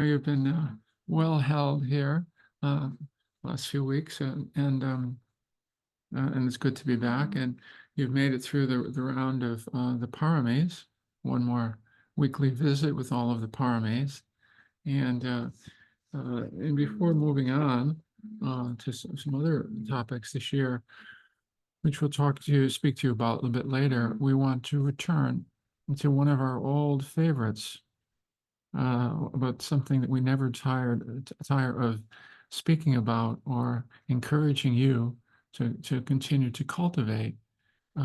You've been well held here last few weeks, and it's good to be back. And you've made it through the round of the paramis, one more weekly visit with all of the paramis. And before moving on to some other topics this year, which we'll speak to you about a little bit later, we want to return to one of our old favorites, about something that we never tire of speaking about or encouraging you to continue to cultivate,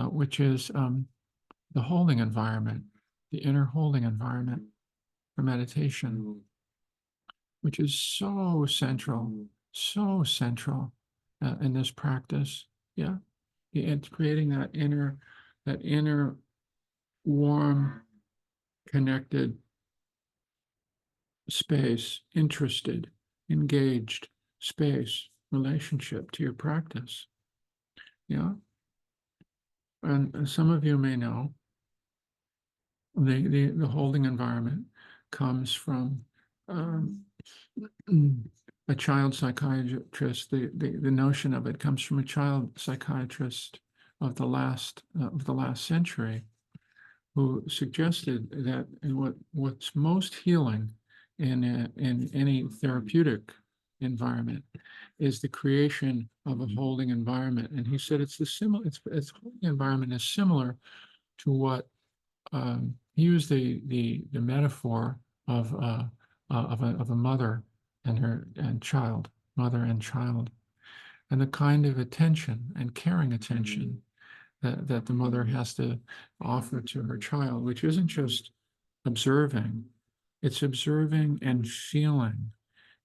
which is the holding environment, the inner holding environment for meditation, which is so central in this practice. Yeah, it's creating that inner warm, connected space, interested, engaged space, relationship to your practice. Yeah. And some of you may know the holding environment comes from a child psychiatrist. The notion of it comes from a child psychiatrist of the last century, who suggested that what's most healing in any therapeutic environment is the creation of a holding environment. And he said it's holding environment is similar to what he used the metaphor of a mother and her child, mother and child, and the kind of attention and caring attention that the mother has to offer to her child, which isn't just observing, it's observing and feeling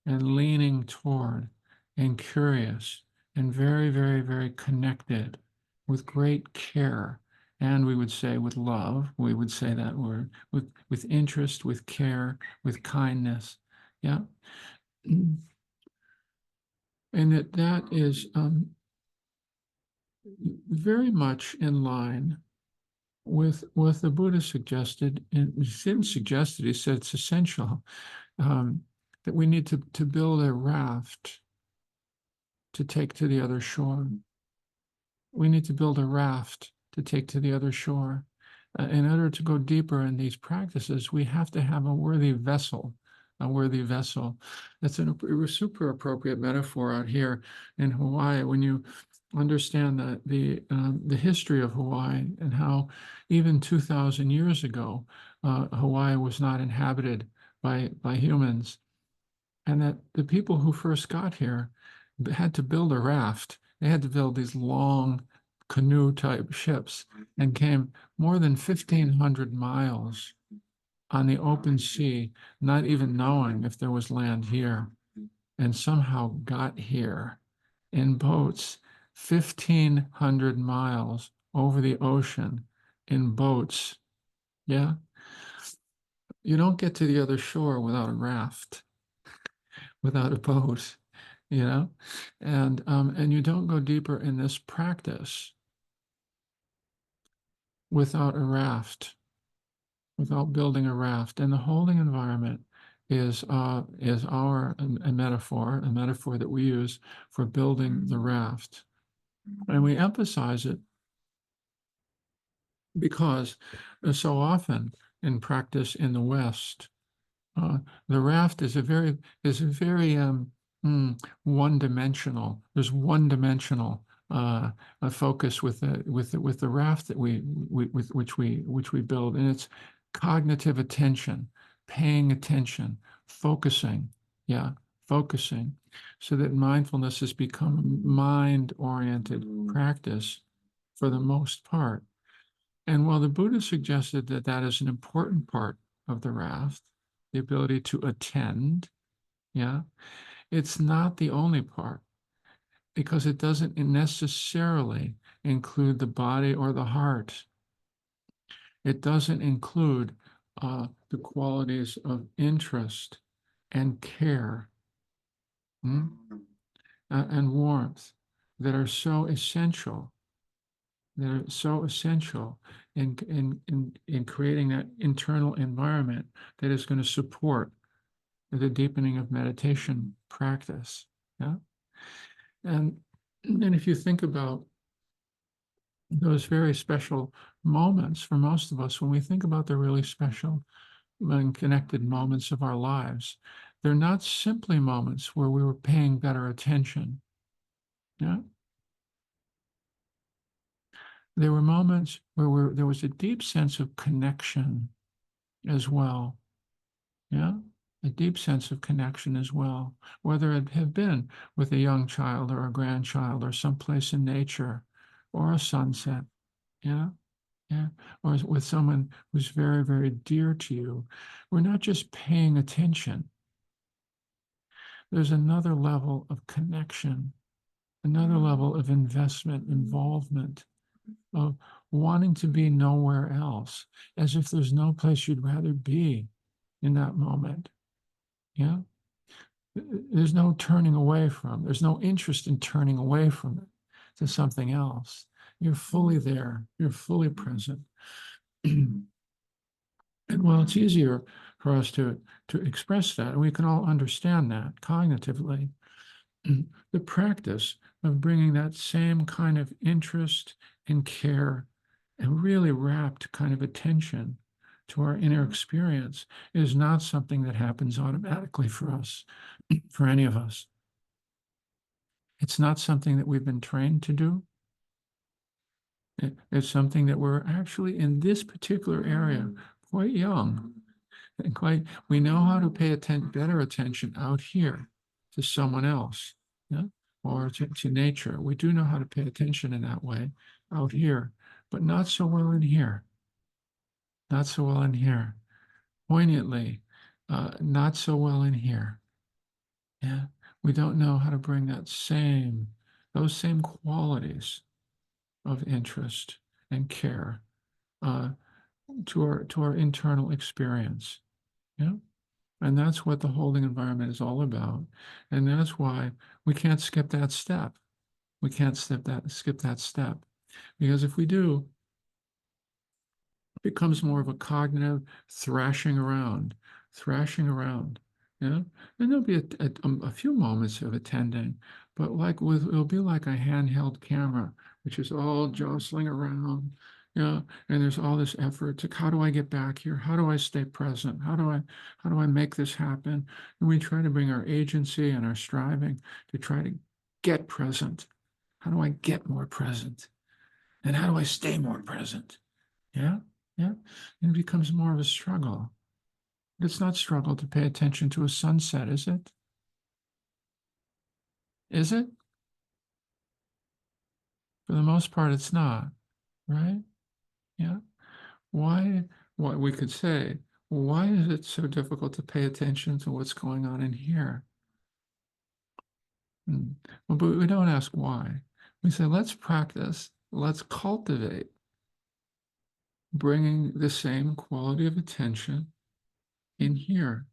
and leaning toward and curious and very, very, very connected with great care. And we would say with love, we would say that word, with interest, with care, with kindness. Yeah. And that is very much in line with what the Buddha suggested. And he didn't suggest it, he said it's essential, that we need to build a raft to take to the other shore. We need to build a raft to take to the other shore. In order to go deeper in these practices, we have to have a worthy vessel. That's a super appropriate metaphor out here in Hawaii. When you understand the history of Hawaii and how even 2,000 years ago, Hawaii was not inhabited by humans, and that the people who first got here had to build a raft. They had to build these long canoe type ships and came more than 1,500 miles on the open sea, not even knowing if there was land here, and somehow got here in boats 1,500 miles over the ocean in boats. Yeah. You don't get to the other shore without a raft, without a boat, and you don't go deeper in this practice without a raft, without building a raft. And the holding environment is a metaphor that we use for building the raft. And we emphasize it because so often in practice in the West, the raft is a very one-dimensional. There's one-dimensional a focus with the raft that which we build, and it's cognitive attention, paying attention, focusing, so that mindfulness has become a mind-oriented practice for the most part. And while the Buddha suggested that that is an important part of the raft, the ability to attend, it's not the only part, because it doesn't necessarily include the body or the heart. It doesn't include the qualities of interest and care and warmth that are so essential. In creating that internal environment that is going to support the deepening of meditation practice. Yeah. And if you think about those very special moments for most of us, when we think about the really special and connected moments of our lives, they're not simply moments where we were paying better attention. Yeah. There were moments where there was a deep sense of connection as well. Yeah. A deep sense of connection as well, whether it had been with a young child or a grandchild or someplace in nature or a sunset. Yeah. Yeah. Or with someone who's very, very dear to you. We're not just paying attention. There's another level of connection, another level of investment, involvement, of wanting to be nowhere else, as if there's no place you'd rather be in that moment. Yeah. There's no turning away from, there's no interest in turning away from it to something else. You're fully there, you're fully present. And while it's easier for us to express that, and we can all understand that cognitively, the practice of bringing that same kind of interest and care and really rapt kind of attention to our inner experience is not something that happens automatically for us, for any of us. It's not something that we've been trained to do. It's something that we're actually in this particular area quite young and quite, we know how to pay better attention out here to someone else, yeah, or to nature. We do know how to pay attention in that way out here, but not so well in here. Not so well in here. Poignantly, not so well in here. Yeah, we don't know how to bring those same qualities of interest and care uh, to our internal experience. Yeah. And that's what the holding environment is all about. And that's why we can't skip that step. We can't skip that step. Because if we do, it becomes more of a cognitive thrashing around, thrashing around. Yeah. And there'll be a few moments of attending, but it'll be like a handheld camera, which is all jostling around. Yeah. And there's all this effort to how do I get back here? How do I stay present? How do I make this happen? And we try to bring our agency and our striving to try to get present. How do I get more present? And how do I stay more present? Yeah. Yeah. And it becomes more of a struggle. It's not struggle to pay attention to a sunset, is it? Is it? For the most part, it's not, right? Yeah. Why, what we could say, well, why is it so difficult to pay attention to what's going on in here? Well, but we don't ask why. We say, let's practice, let's cultivate bringing the same quality of attention in here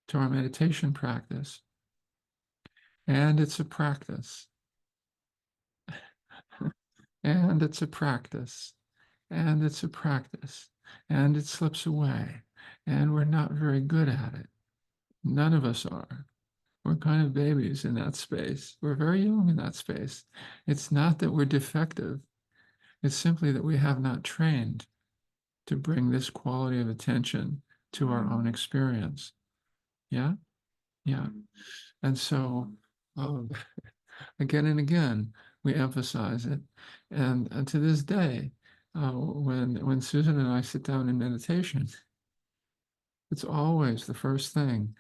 to our meditation practice. And it's a practice. And it's a practice. And it's a practice. And it slips away. And we're not very good at it. None of us are. We're kind of babies in that space. We're very young in that space. It's not that we're defective. It's simply that we have not trained to bring this quality of attention to our own experience. Yeah? Yeah. And so, um, again and again, we emphasize it. And to this day, when Susan and I sit down in meditation, it's always the first thing.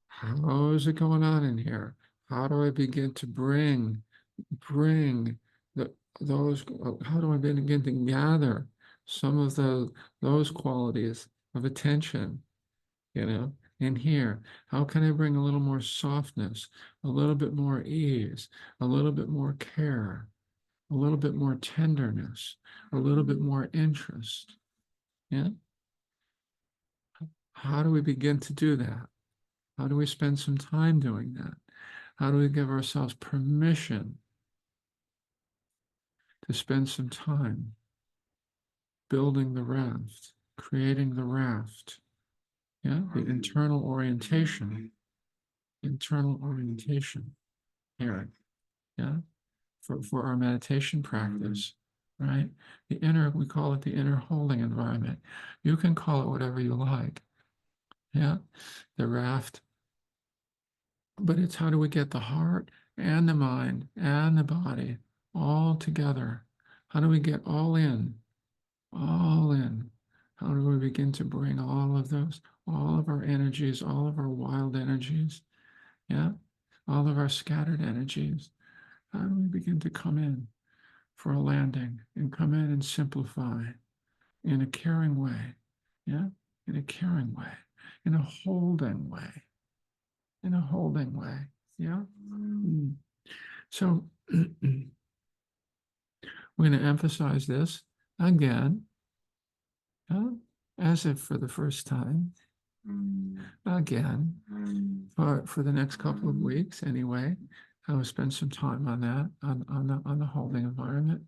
How is it going on in here? How do I begin to bring those? How do I begin to gather some of those qualities of attention? In here, how can I bring a little more softness, a little bit more ease, a little bit more care, a little bit more tenderness, a little bit more interest? Yeah. How do we begin to do that? How do we spend some time doing that? How do we give ourselves permission to spend some time building the raft, creating the raft? Yeah, the internal orientation here. Yeah, for our meditation practice, right? The inner, we call it the inner holding environment. You can call it whatever you like. Yeah, the raft. But it's how do we get the heart and the mind and the body all together? How do we get all in? All in. How do we begin to bring all of those, all of our energies, all of our wild energies, yeah, all of our scattered energies? How do we begin to come in for a landing and come in and simplify in a caring way, yeah, in a caring way, in a holding way, in a holding way, yeah. Mm. So we're going to emphasize this again, as if for the first time, again, for the next couple of weeks anyway. I will spend some time on that, on the holding environment.